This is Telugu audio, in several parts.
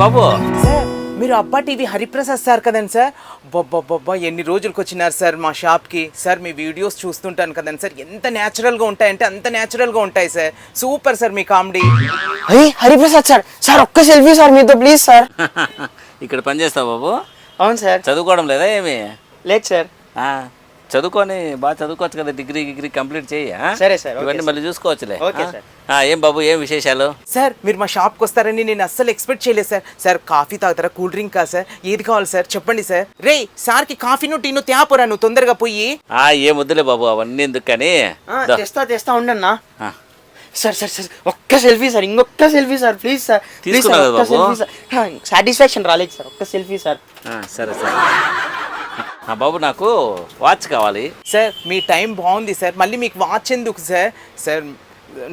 బాబు సార్ మీరు అబ్బా టీవీ హరిప్రసాద్ సార్ కదండి సార్. బొబ్బా ఎన్ని రోజులకు వచ్చినారు సార్ మా షాప్కి. సార్ మీ వీడియోస్ చూస్తుంటాను కదండి సార్, ఎంత న్యాచురల్గా ఉంటాయంటే అంత న్యాచురల్గా ఉంటాయి సార్. సూపర్ సార్ మీ కామెడీ. అయ్యి హరిప్రసాద్ సార్, సార్ ఒక్క సెల్ఫీ సార్ మీతో ప్లీజ్ సార్. ఇక్కడ పని చేస్తావు బాబు? అవును సార్. చదువుకోవడం లేదా ఏమి? లేదు సార్. చదువుకొని బాగా చదువుకోవచ్చు కదా, డిగ్రీ కంప్లీట్ చేయి. సరే సార్, ఇవన్నీ మళ్ళీ చూసుకోవచ్చులే. Okay sir. ఏం బాబు, ఏం విశేషాలు? సార్ మీరు మా షాప్కి వస్తారని నేను అస్సలు ఎక్స్పెక్ట్ చేయలేదు సార్. సార్ కాఫీ తాగుతారా, కూల్ డ్రింక్ కా సార్, ఏది కావాలి సార్ చెప్పండి సార్. రే సార్కి కాఫీను టీను తేపోరా నువ్వు తొందరగా పోయి. ఏం వద్దులే బాబు అవన్నీ ఎందుకు కానీ. తెస్తా ఉండన్నా. సార్ సార్ సార్ ఒక్క సెల్ఫీ సార్, ఇంకొక selfie sir please sir. Please sir ఒక్క సెల్ఫీ సార్. సాటిస్ఫాక్షన్ రాలేదు సార్, ఒక్క సెల్ఫీ సార్. సరే సరే బాబు, నాకు వాచ్ కావాలి. సార్ మీ టైం బాగుంది సార్, మళ్ళీ మీకు వాచ్ ఎందుకు సార్? సార్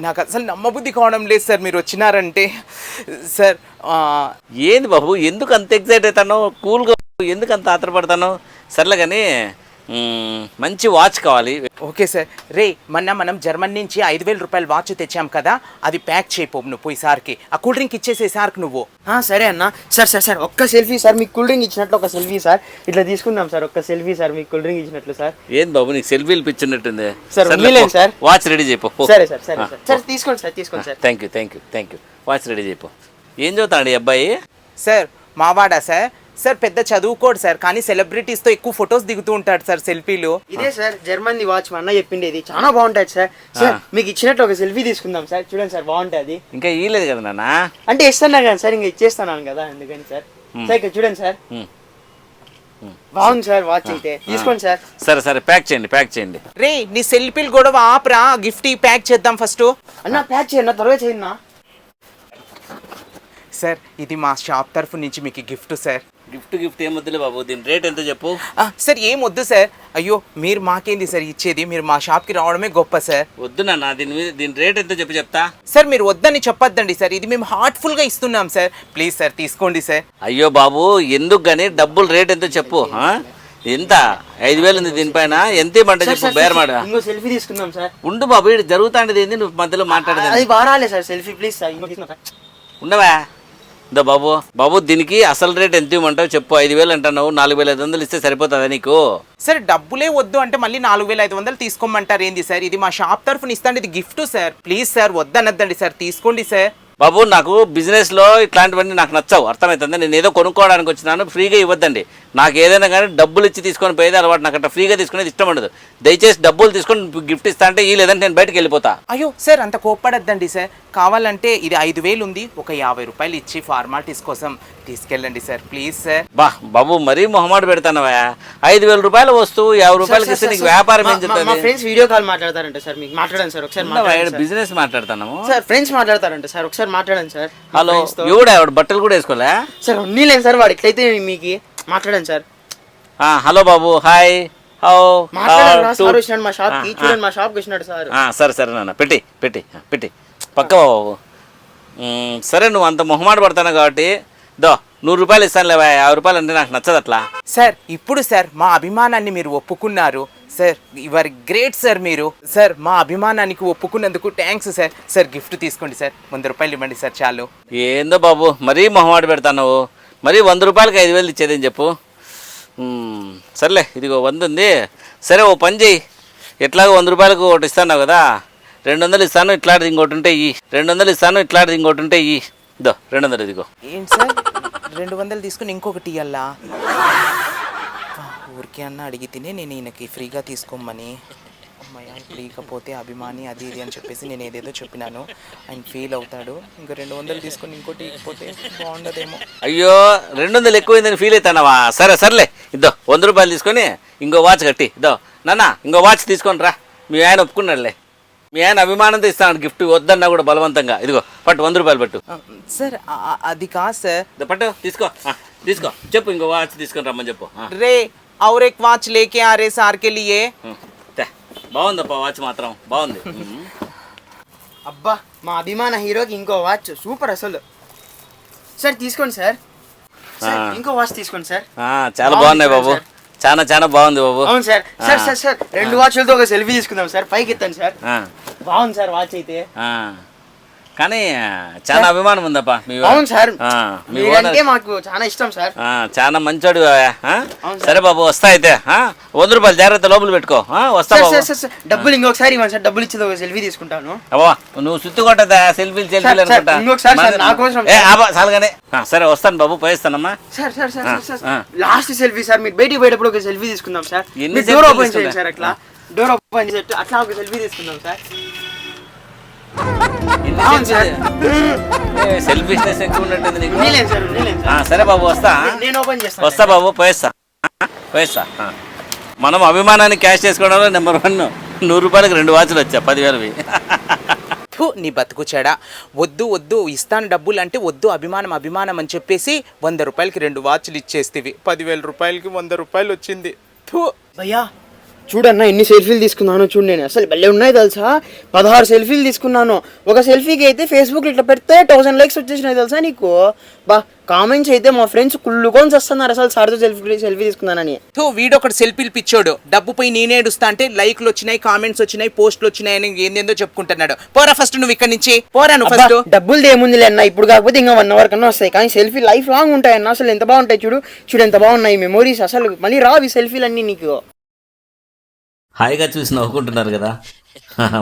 నాకు అసలు నమ్మబుద్ధి కావడం లేదు సార్ మీరు వచ్చినారంటే. సార్ ఏంది బాబు, ఎందుకు అంత ఎక్సైట్ అవుతాను? కూల్గా ఎందుకు అంత ఆత్రపడతాను? సర్లే కానీ మంచి వాచ్ కావాలి. Okay sir. రే మొన్న మనం జర్మనీ నుంచి 5,000 రూపాయల వాచ్ తెచ్చాం కదా, అది ప్యాక్ చేయపోవు నువ్వు పోయి సార్కి. ఆ కూల్ డ్రింక్ ఇచ్చేసే సార్కి నువ్వు. సరే అన్న. సార్ సార్ సార్ ఒక్క సెల్ఫీ సార్, మీకు కూల్ డ్రింక్ ఇచ్చినట్లు ఒక సెల్ఫీ సార్. ఇట్లా తీసుకుందాం సార్, ఒక్క సెల్ఫీ సార్ మీకు కూల్ డ్రింక్ ఇచ్చినట్లు సార్. ఏంది బాబు నీకు సెల్ఫీలు పిచ్చినట్టుంది? సార్ సార్ వాచ్ రెడీ చేయపో. సరే సార్ సరే సార్. సార్ తీసుకోండి సార్, తీసుకోండి sir. Thank you. Watch ready చేయపో. ఏం చదువుతాడు ఈ అబ్బాయి? Sir మావాడా sir? సార్ పెద్ద చదువుకోడు సార్, కానీ సెలబ్రిటీస్తో ఎక్కువ ఫొటోస్ దిగుతూ ఉంటాడు సార్ సెల్ఫీలు. ఇదే సార్ జర్మనీ వాచ్ మా అన్న చెప్పిండేది, చాలా బాగుంటుంది సార్. సార్ మీకు ఇచ్చినట్టు ఒక సెల్ఫీ తీసుకుందాం సార్, చూడండి సార్ బాగుంటుంది. ఇంకా ఇయ్యలేదు కదా నాన్న? అంటే ఇస్తున్నా కదా సార్, ఇంకా ఇచ్చేస్తున్నాను కదా అందుకని సార్. సార్ ఇక్కడ చూడండి సార్, బాగుంది సార్ వాచ్ అయితే, తీసుకోండి సార్. సరే ప్యాక్ చేయండి. రే నీ సెల్ఫీలు గొడవ ఆపరా, గిఫ్ట్ ప్యాక్ చేద్దాం ఫస్ట్. అన్న ప్యాక్ చేయండి, త్వరగా చేయండి. సార్ ఇది మా షాప్ తరఫు నుంచి మీకు గిఫ్ట్ సార్. గిఫ్ట్ ఏం వద్దులే బాబు, దీని రేట్ ఎంతో చెప్పు. సార్ ఏం వద్దు సార్. అయ్యో మీరు మాకేంది సార్ ఇచ్చేది, మీరు మా షాప్కి రావడమే గొప్ప సార్. వద్దు నాన్న, దీని రేట్ ఎంతో చెప్తా. సార్ మీరు వద్దని చెప్పొద్దండి సార్, ఇది మేము హార్ట్ఫుల్గా ఇస్తున్నాం సార్. ప్లీజ్ సార్ తీసుకోండి సార్. అయ్యో బాబు ఎందుకు కానీ డబ్బులు రేట్ ఎంతో చెప్పు. ఎంత 5,000 ఉంది దీనిపైన, ఎంత ఇవ్వమంటే చెప్పు. బేరమాడ ఇంకో సెల్ఫీ తీసుకుందాం సార్. ఉండు బాబు, ఇది జరుగుతాండేది ఏంది, నువ్వు మధ్యలో మాట్లాడేది. అది బారాలే సార్ సెల్ఫీ ప్లీజ్ సార్. ఉండవా బాబు దీనికి అసలు రేట్ ఎంత ఇవ్వమంటావు చెప్పు. 5,000 అంటున్నావు, 4,500 ఇస్తే సరిపోతుందా నీకు? సార్ డబ్బులే వద్దు అంటే మళ్ళీ 4,500 తీసుకోమంటారు ఏంది సార్? ఇది మా షాప్ తరఫున ఇస్తాండి, ఇది గిఫ్ట్ సార్. ప్లీజ్ సార్ వద్దనద్దండి సార్, తీసుకోండి సార్. బాబు నాకు బిజినెస్లో ఇట్లాంటివన్నీ నాకు నచ్చవు, అర్థమవుతుంది. నేను ఏదో కొనుక్కోవడానికి వచ్చినాను, ఫ్రీగా ఇవ్వద్దండి. నాకు ఏదైనా కానీ డబ్బులు ఇచ్చి తీసుకొని పోయేది అలవాటు, నాకు అట్లా ఫ్రీగా తీసుకునేది ఇష్టం ఉండదు. దయచేసి డబ్బులు తీసుకొని గిఫ్ట్ ఇస్తా అంటే ఈ లేదంటే నేను బయటకు వెళ్ళిపోతా. అయ్యో సార్ అంత కోప్పడద్దండి సార్, కావాలంటే ఇది 5,000 ఉంది, ఒక 50 రూపాయలు ఇచ్చి ఫార్మాలిటీస్ కోసం తీసుకెళ్ళండి సార్ ప్లీజ్ సార్. బాబు మరీ మొహమాట పెడతానవా? 5,000 రూపాయల వస్తువు 50 రూపాయలకి ఇస్తే నీకు వ్యాపారం ఏం చెప్తాను? మా ఫ్రెండ్స్ వీడియో కాల్ మాట్లాడతారంట సార్, మీకు మాట్లాడండి సార్ ఒకసారి. బిజినెస్ మాట్లాడతాను సార్, ఫ్రెండ్స్ మాట్లాడతారంట సార్, ఒకసారి మాట్లాడండి సార్. హలో, ఎవడు బట్టలు కూడా వేసుకోలే సార్? అన్నీ లేదు సార్, వాడు ఎట్లయితే మీకు మాట్లాడండి సార్. హలో బాబు, హాయ్. మా షాప్ కి చూడండి, మా షాప్ కి వచ్చినాడు సార్. సరే నాన్న, పెట్టి పక్క బాబు. సరే నువ్వు అంత మొహమాట పడతాను కాబట్టి 100 రూపాయలు ఇస్తానులే, 50 రూపాయలు అంటే నాకు నచ్చదు అట్లా. సార్ ఇప్పుడు సార్ మా అభిమానాన్ని మీరు ఒప్పుకున్నారు సార్, యువర్ గ్రేట్ సార్ మీరు. సార్ మా అభిమానానికి ఒప్పుకున్నందుకు థ్యాంక్స్ సార్. సార్ గిఫ్ట్ తీసుకోండి సార్, 100 రూపాయలు ఇవ్వండి సార్ చాలు. ఏందో బాబు మరీ మొహమాట పెడతాను, మరీ 100 రూపాయలకి 5,000 ఇచ్చేదని చెప్పు. సర్లే ఇదిగో 100 ఉంది. సరే ఓ పని చెయ్యి, ఎట్లాగో 100 రూపాయలకు ఒకటి ఇస్తాను కదా, 200 ఇస్తాను, ఇట్లాంటిది ఇంకోటి ఉంటే ఇయ్యి. 200 ఇస్తాను, ఇట్లాంటిది ఇంకోటి ఉంటే ఇయ్యి. 200 ఇదిగో. ఏంటి సార్ 200 తీసుకుని ఇంకొకటి ఇవ్వాలా? ఊరికే అన్న అడిగి తినే నేను ఈయనకి ఫ్రీగా తీసుకోమని. అమ్మాయి ఫ్రీగా పోతే అభిమాని అది ఇది అని చెప్పేసి నేను ఏదేదో చెప్పినాను, ఆయన ఫీల్ అవుతాడు. ఇంకా 200 తీసుకొని ఇంకోటి ఇకపోతే బాగుండదేమో. అయ్యో 200 ఎక్కువైందని ఫీల్ అవుతానవా? సర్లే 100 రూపాయలు తీసుకొని ఇంకో వాచ్ కట్టి నాన్న, ఇంకో వాచ్ తీసుకొని రా. మీ ఆయన ఒప్పుకున్నాడులే, మీ ఆయన అభిమానంతో ఇస్తాను గిఫ్ట్, వద్దన్నా కూడా బలవంతంగా. ఇదిగో పట్టు, 100 రూపాయలు పట్టు. సార్ అది కాదు సార్. పట్టు, తీసుకో చెప్పు, ఇంకో వాచ్ తీసుకొని రమ్మని చెప్పు. రే और एक वाच लेके आ रहे सार के लिए. బాగుందప్ప వాచ్, మాత్రం బాగుంది. అబ్బా మా అభిమాన హీరోకి ఇంకో వాచ్ సూపర్ అసలు. సార్ తీసుకోండి సార్, ఇంకో వాచ్ తీసుకోండి సార్. చాలా బాగున్నాయి బాబు, చాలా బాగుంది బాబు. అవును సార్. సార్ 2 వాచ్లతో ఒక సెల్ఫీ తీసుకుందాం సార్, పైకి ఎత్తాను సార్. బాగుంది సార్ వాచ్ అయితే. కానీ చాలా అభిమానం ఉందప్పా మీ అవును సార్ ఆ, మీ ఓనర్ మీరంటే మాకు చాలా ఇష్టం సార్. చాలా మంచోడు అవును సార్. సరే బాబు వస్తా అయితే 100 రూపాయలు జాగ్రత్త లోపల పెట్టుకో వస్తా సార్ బాబు సార్ సార్ సార్ డబ్బులు ఇంకొకసారి ఇవ్వండి సార్, డబ్బులు ఇచ్చేది ఒక సెల్ఫీ తీసుకుంటాను. అవ్వా నువ్వు సుత్తి కొట్టదా సెల్ఫీలు సార్, అనుకుంటా ఇంకొకసారి సార్, నా కోసం ఏ అబ్బా చాలుగానే సరే వస్తాను బాబు పోయిస్తానమ్మా సార్ సార్ సార్ సార్ ఆ. సార్ లాస్ట్ సెల్ఫీ సార్, మీరు బయటికి పోయేటప్పుడు ఒక సెల్ఫీ తీసుకుందాం సార్. ఎన్ని మీరు డోర్ selfie ఓపెన్ చేయండి తీసుకుంటా? సార్, అట్లా డోర్ ఓపెన్ చేసి అట్లా ఒక సెల్ఫీ తీసుకుందాం సార్. అవును సార్. సెల్ఫీస్నెస్ ఎక్కువ ఉన్నట్టుంది నీకు ఉండలేను సార్, ఉండలేను సార్. సరే బాబు వస్తా నేను ఓపెన్ చేస్తాను. వస్తా బాబు పోయిస్తా మనం అభిమానాన్ని క్యాష్ చేసుకోవడంలో నెంబర్ 1 100 రూపాయలకి 2 వాచ్లు వచ్చా 10,000వి ఫు, నీ బతుకు చెడా. వద్దు వద్దు ఇస్తాను డబ్బులు అంటే వద్దు, అభిమానం అభిమానం అని చెప్పేసి 100 రూపాయలకి 2 వాచ్లు ఇచ్చేస్తేవి 10,000 రూపాయలకి 100 రూపాయలు వచ్చింది. ఫు. భయ్యా చూడన్నా ఎన్ని సెల్ఫీలు తీసుకున్నాను చూడు, నేను అసలు భలే ఉన్నాయి తెలుసా. 16 సెల్ఫీలు తీసుకున్నాను. ఒక సెల్ఫీకి అయితే ఫేస్బుక్ ఇట్లా పెడితే 1000 లైక్స్ వచ్చేసినాయి తెలుసా నీకు. బా కామెంట్స్ అయితే మా ఫ్రెండ్స్ కుళ్ళుకొని వస్తున్నారు అసలు సార్తో సెల్ఫీ తీసుకున్నానని. తో వీడొకటి సెల్ఫీలు పిచ్చోడు, డబ్బు పోయి నేనేడుస్తా అంటే లైక్లు వచ్చినాయి, కామెంట్స్ వచ్చినాయి, పోస్టులు వచ్చినాయి అని ఏందేందో చెప్పుకుంటున్నాడు. పోరా ఫస్ట్ నువ్వు ఇక్కడి నుంచి పోరా నువ్వు ఫస్ట్. డబ్బులు ఏముంది అన్న, ఇప్పుడు కాకపోతే ఇంకా 1 అవర్ కన్నా వస్తాయి, కానీ సెల్ఫీ లైఫ్ లాంగ్ ఉంటాయన్న. అసలు ఎంత బాగుంటాయి చూడు, చూడు ఎంత బాగున్నాయి మెమోరీస్. అసలు మళ్ళీ రావు ఈ సెల్ఫీలు అన్నీ నీకు. హాయిగా చూసి నవ్వుకుంటున్నారు కదా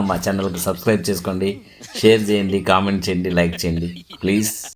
మా ఛానల్కి సబ్స్క్రైబ్ చేసుకోండి, షేర్ చేయండి, కామెంట్ చేయండి, లైక్ చేయండి ప్లీజ్.